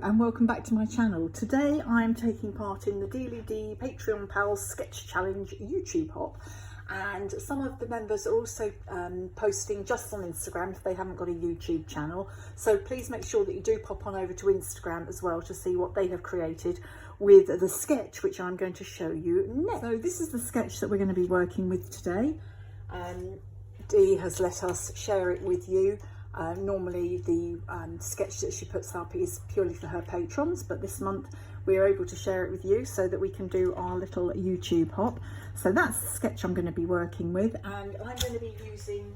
and welcome back to my channel. Today I'm taking part in the DearlyDee Patreon Pals Sketch Challenge YouTube hop, and some of the members are also posting just on Instagram if they haven't got a YouTube channel, so please make sure that you do pop on over to Instagram as well to see what they have created with the sketch which I'm going to show you next. So this is the sketch that we're going to be working with today. Dee has let us share it with you. Normally the sketch that she puts up is purely for her patrons, but this month we are able to share it with you so that we can do our little YouTube hop. So that's the sketch I'm going to be working with, and I'm going to be using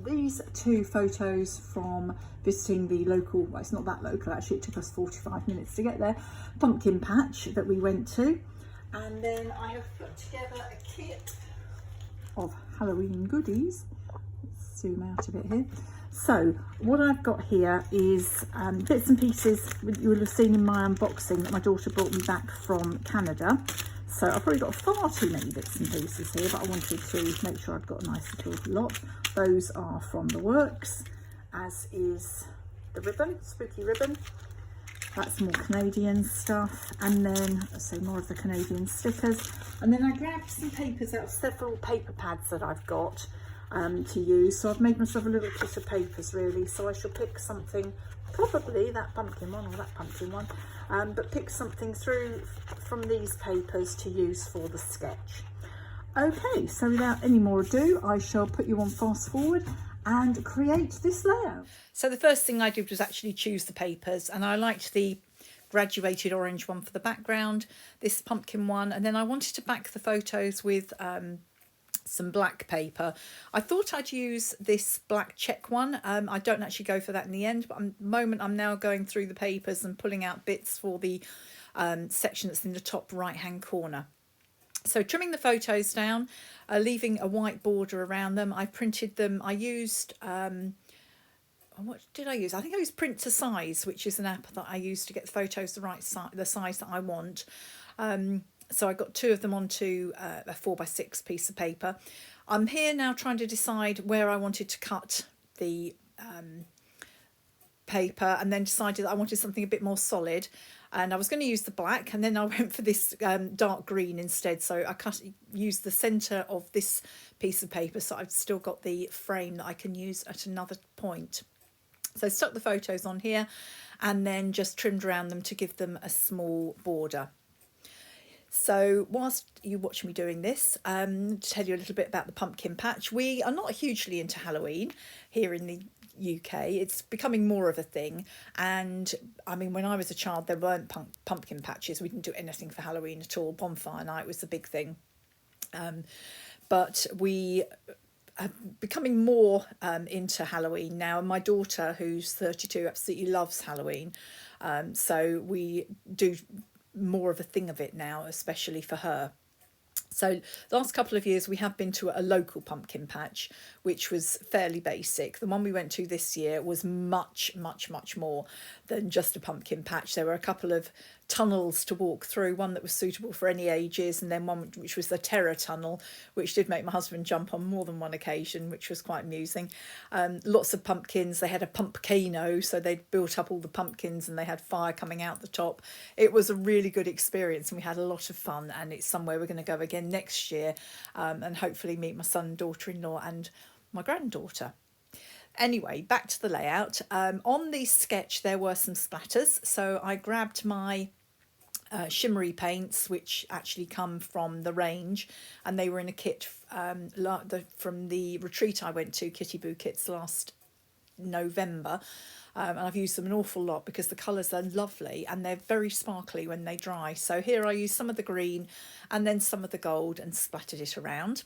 these two photos from visiting the local, well, it's not that local actually, it took us 45 minutes to get there, pumpkin patch that we went to. And then I have put together a kit of Halloween goodies. Zoom out a bit here. So what I've got here is bits and pieces you will have seen in my unboxing that my daughter brought me back from Canada. So I've probably got far too many bits and pieces here, but I wanted to make sure I've got a nice little lot. Those are from the works, as is the ribbon, spooky ribbon. That's more Canadian stuff, and then so more of the Canadian stickers. And then I grabbed some papers out of several paper pads that I've got to use, so I've made myself a little kit of papers really. So I shall pick something, probably that pumpkin one or that pumpkin one, but pick something through from these papers to use for the sketch. Okay, so without any more ado, I shall put you on fast forward and create this layout. So the first thing I did was actually choose the papers, and I liked the graduated orange one for the background, this pumpkin one, and then I wanted to back the photos with some black paper. I thought I'd use this black check one. I don't actually go for that in the end, but at the moment I'm now going through the papers and pulling out bits for the section that's in the top right hand corner. So trimming the photos down, leaving a white border around them. I printed them. I used what did I use? I think I used Print to Size, which is an app that I use to get the photos the right size, the size that I want. So I got two of them onto a 4x6 piece of paper. I'm here now trying to decide where I wanted to cut the paper, and then decided that I wanted something a bit more solid, and I was going to use the black, and then I went for this dark green instead. So I used the centre of this piece of paper, so I've still got the frame that I can use at another point. So I stuck the photos on here and then just trimmed around them to give them a small border. So whilst you watch me doing this, to tell you a little bit about the pumpkin patch. We are not hugely into Halloween here in the UK. It's becoming more of a thing, and I mean, when I was a child there weren't pumpkin patches. We didn't do anything for Halloween at all. Bonfire night was the big thing, but we are becoming more into Halloween now, and my daughter, who's 32, absolutely loves Halloween, so we do more of a thing of it now, especially for her. So the last couple of years we have been to a local pumpkin patch, which was fairly basic. The one we went to this year was much more than just a pumpkin patch. There were a couple of tunnels to walk through, one that was suitable for any ages, and then one which was the terror tunnel, which did make my husband jump on more than one occasion, which was quite amusing. Lots of pumpkins. They had a pumpkino, so they'd built up all the pumpkins and they had fire coming out the top. It was a really good experience and we had a lot of fun, and it's somewhere we're going to go again next year, and hopefully meet my son, daughter-in-law and my granddaughter. Anyway, back to the layout. On the sketch there were some splatters, so I grabbed my shimmery paints, which actually come from the range, and they were in a kit from the retreat I went to, Kitty Boo Kits, last November, and I've used them an awful lot because the colours are lovely and they're very sparkly when they dry. So here I used some of the green and then some of the gold and splattered it around.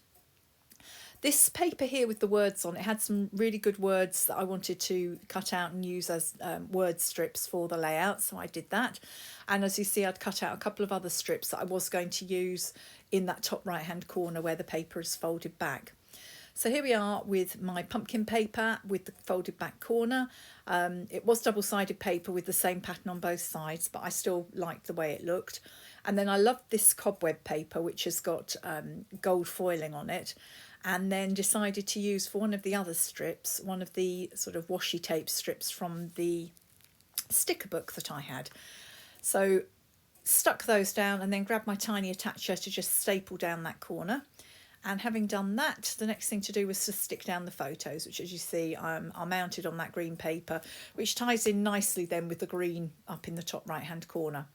This paper here with the words on it had some really good words that I wanted to cut out and use as word strips for the layout, so I did that. And as you see, I'd cut out a couple of other strips that I was going to use in that top right hand corner where the paper is folded back. So here we are with my pumpkin paper with the folded back corner. It was double-sided paper with the same pattern on both sides, but I still liked the way it looked. And then I loved this cobweb paper, which has got gold foiling on it. And then decided to use for one of the other strips, one of the sort of washi tape strips from the sticker book that I had. So stuck those down and then grabbed my tiny attacher to just staple down that corner. And having done that, the next thing to do was to stick down the photos, which, as you see, are mounted on that green paper, which ties in nicely then with the green up in the top right hand corner.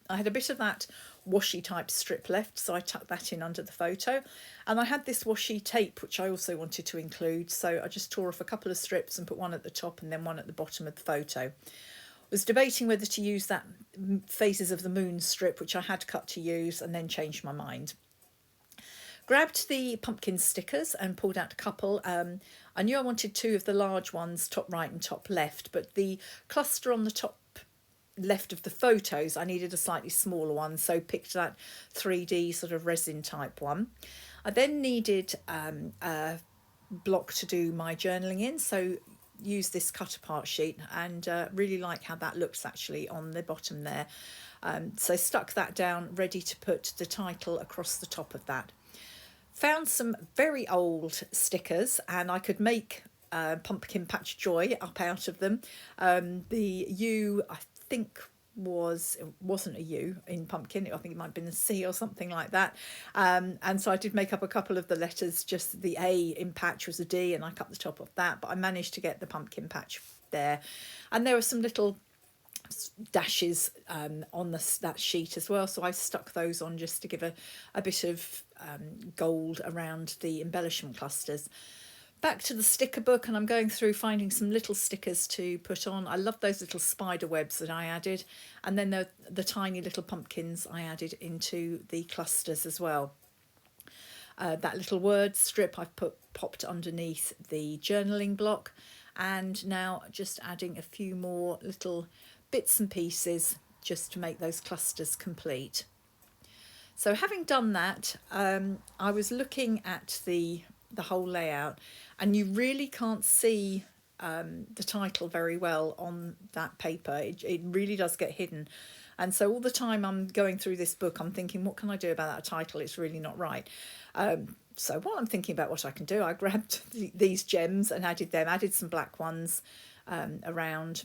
I had a bit of that washi type strip left, so I tucked that in under the photo. And I had this washi tape, which I also wanted to include, so I just tore off a couple of strips and put one at the top and then one at the bottom of the photo. Was debating whether to use that Phases of the Moon strip, which I had cut to use, and then changed my mind. Grabbed the pumpkin stickers and pulled out a couple. I knew I wanted 2 of the large ones, top right and top left, but the cluster on the top left of the photos, I needed a slightly smaller one, so picked that 3D sort of resin type one. I then needed a block to do my journaling in, so use this cut apart sheet, and really like how that looks actually on the bottom there. So stuck that down, ready to put the title across the top of that. Found some very old stickers, and I could make Pumpkin Patch Joy up out of them. The U, I think, it wasn't a U in pumpkin, I think it might have been a C or something like that, and so I did make up a couple of the letters. Just the A in patch was a D, and I cut the top of that, but I managed to get the pumpkin patch there. And there were some little dashes on that sheet as well, so I stuck those on just to give a bit of gold around the embellishment clusters. Back to the sticker book, and I'm going through finding some little stickers to put on. I love those little spider webs that I added, and then the tiny little pumpkins I added into the clusters as well. That little word strip I've popped underneath the journaling block, and now just adding a few more little bits and pieces just to make those clusters complete. So having done that, I was looking at the whole layout, and you really can't see the title very well on that paper. It really does get hidden, and so all the time I'm going through this book, I'm thinking, what can I do about that title? It's really not right. So while I'm thinking about what I can do, I grabbed these gems and added some black ones around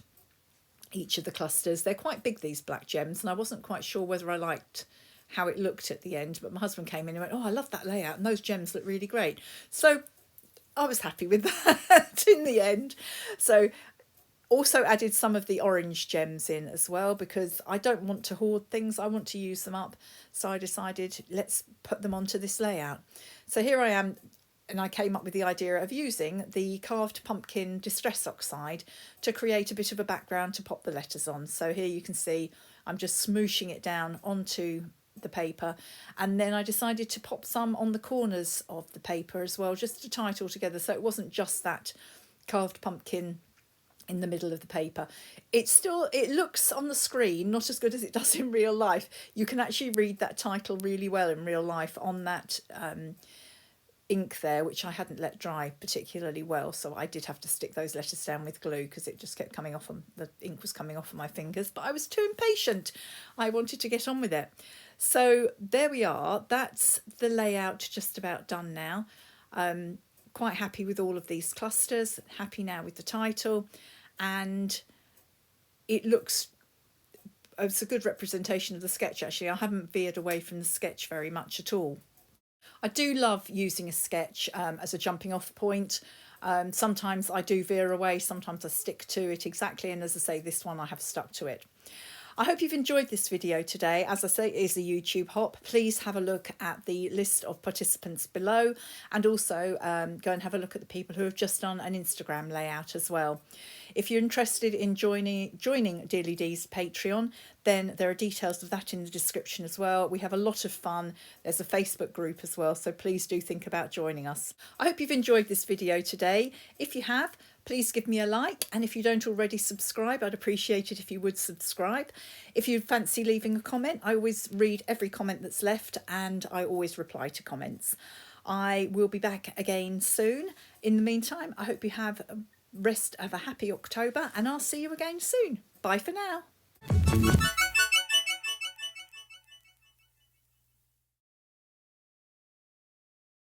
each of the clusters. They're quite big, these black gems, and I wasn't quite sure whether I liked how it looked at the end, but my husband came in and went, oh, I love that layout, and those gems look really great. So I was happy with that in the end. So also added some of the orange gems in as well, because I don't want to hoard things, I want to use them up. So I decided, let's put them onto this layout. So here I am, and I came up with the idea of using the carved pumpkin distress oxide to create a bit of a background to pop the letters on. So here you can see I'm just smooshing it down onto the paper, and then I decided to pop some on the corners of the paper as well, just to tie it all together, so it wasn't just that carved pumpkin in the middle of the paper. It looks on the screen not as good as it does in real life. You can actually read that title really well in real life on that ink there, which I hadn't let dry particularly well, so I did have to stick those letters down with glue because it just kept coming off, the ink was coming off on my fingers, but I was too impatient. I wanted to get on with it. So there we are, that's the layout just about done now. Quite happy with all of these clusters, happy now with the title, and it's a good representation of the sketch actually. I haven't veered away from the sketch very much at all. I do love using a sketch as a jumping off point. Sometimes I do veer away, sometimes I stick to it exactly, and as I say, this one I have stuck to it. I hope you've enjoyed this video today. As I say, it is a YouTube hop. Please have a look at the list of participants below, and also go and have a look at the people who have just done an Instagram layout as well. If you're interested in joining DearlyDee's Patreon, then there are details of that in the description as well. We have a lot of fun. There's a Facebook group as well, so please do think about joining us. I hope you've enjoyed this video today. If you have, please give me a like, and if you don't already subscribe, I'd appreciate it if you would subscribe. If you fancy leaving a comment, I always read every comment that's left, and I always reply to comments. I will be back again soon. In the meantime, I hope you have rest of a happy October, and I'll see you again soon. Bye for now.